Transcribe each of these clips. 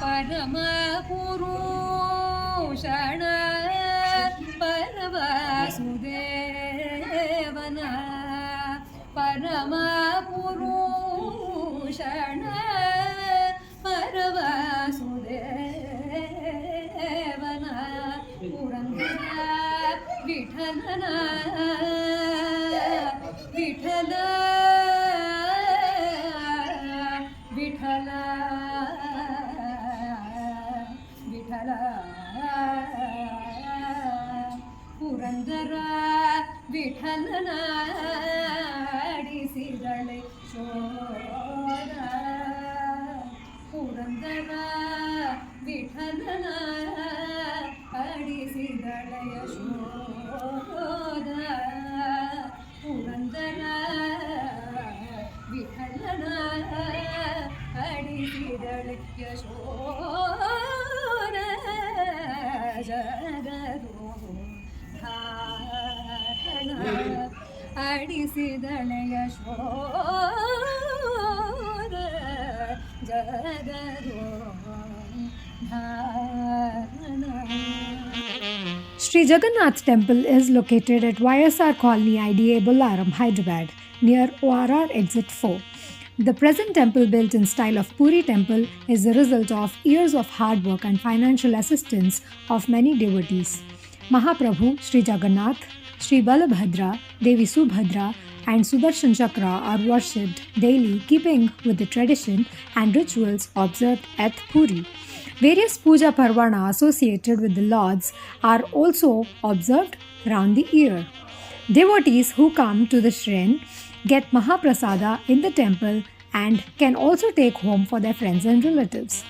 परमपुरुषण परवासुदेवन परमपुरुषण परवासुदेवन पुरंदर विठ्ठलन विठ्ठल विठ्ठल विठ्ठल पुरंदर विठ्ठलन आडिसिदळे शोध पुरंदर विठ्ठलन आडिसिदळे शोध Purandar विठ्ठलन आडिसिदळे यशोध जगदोधारण आडिसिदळे यशोध जगदोधारण. Sri Jagannath Temple is located at YSR Colony IDA Bolaram, Hyderabad, near ORR Exit 4. The present temple, built in style of Puri temple, is the result of years of hard work and financial assistance of many devotees. Mahaprabhu Sri Jagannath, Sri Balabhadra, Devi Subhadra and Sudarshan Chakra are worshipped daily, keeping with the tradition and rituals observed at Puri. Various puja parvana associated with the lords are also observed round the year. Devotees who come to the shrine get Mahaprasada in the temple and can also take home for their friends and relatives.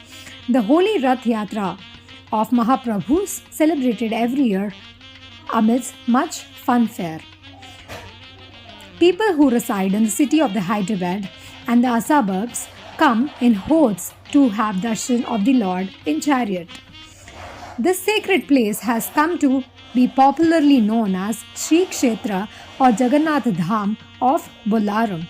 The holy Rath Yatra of Mahaprabhus celebrated every year amidst much funfair. People who reside in the city of the Hyderabad and the suburbs come in hordes to have darshan of the Lord in chariot. This sacred place has come to be popularly known as Sri Kshetra or Jagannath Dham of Bolaram.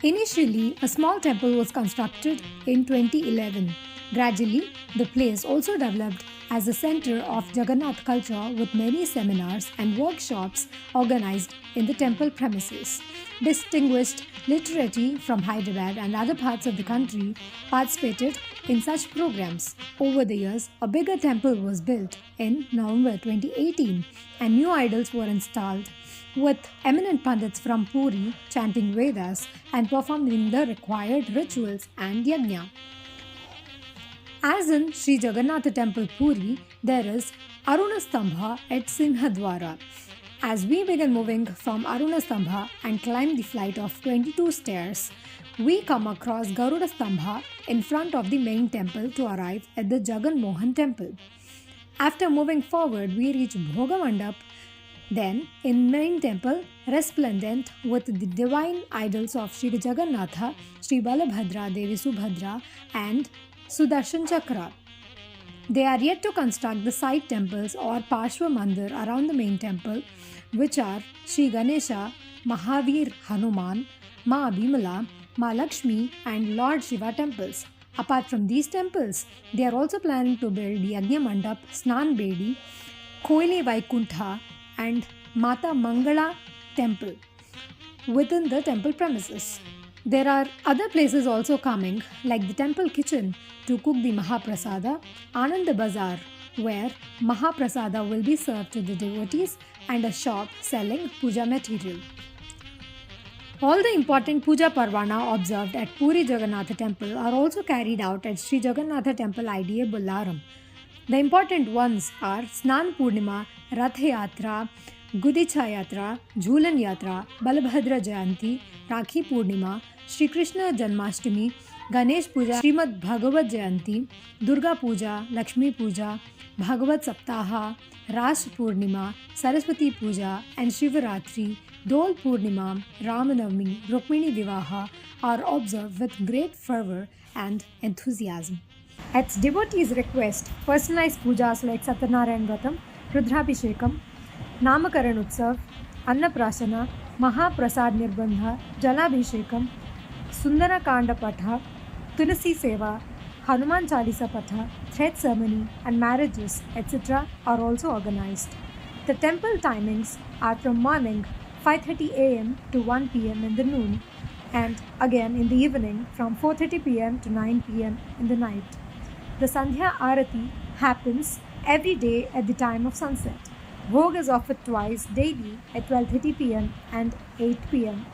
Initially, a small temple was constructed in 2011. Gradually, the place also developed as a center of Jagannath culture with many seminars and workshops organized in the temple premises. Distinguished literati from Hyderabad and other parts of the country participated in such programs. Over the years, a bigger temple was built in November 2018 and new idols were installed, with eminent pandits from Puri chanting Vedas and performing the required rituals and yajna. As in Sri Jagannath Temple Puri, there is Arunastambha at Sinhadwara. As we begin moving from Arunastambha and climb the flight of 22 stairs, we come across Garuda Stambha in front of the main temple to arrive at the Jagan Mohan temple. After moving forward, we reach Bhogamandap. Then, in main temple, resplendent with the divine idols of Sri Jagannatha, Sri Balabhadra, Devi Subhadra and Sudarshan Chakra. They are yet to construct the side temples or Parshva Mandir around the main temple, which are Sri Ganesha, Mahavir Hanuman, Ma Bimala, Ma Lakshmi and Lord Shiva temples. Apart from these temples, they are also planning to build Yajna Mandap, Snan Bedi, Koile Vaikuntha and Mata Mangala temple within the temple premises. There are other places also coming, like the temple kitchen to cook the Mahaprasada, Ananda Bazaar, where Mahaprasada will be served to the devotees, and a shop selling puja material. All the important puja parvana observed at Puri Jagannath Temple are also carried out at Sri Jagannath Temple IDA Bolaram. The important ones are Snan Purnima, Rath Yatra, Gudicha Yatra, Jhulan Yatra, Balabhadra Jayanti, Rakhi Purnima, Shri Krishna Janmashtami, Ganesh Puja, Srimad Bhagavad Jayanti, Durga Puja, Lakshmi Puja, Bhagavad Saptaha, Ras Purnima, Saraswati Puja and Shivaratri, Dol Purnima, Ramanavami, Rukmini Vivaha are observed with great fervor and enthusiasm. At devotees' request, personalized pujas like Satyanarayan Vratam, Rudrabhishekam, Namakaran Utsav, Annaprasana, Mahaprasad Nirbandha, Jalabhishekam, Sundara Kanda Patha, Tulasi Seva, Hanuman Chalisa Patha, thread ceremony, and marriages, etc., are also organized. The temple timings are from morning 5:30 a.m. to 1 p.m. in the noon, and again in the evening from 4:30 p.m. to 9 p.m. in the night. The Sandhya Arati happens every day at the time of sunset. Bhog is offered twice daily at 12:30 p.m. and 8 p.m.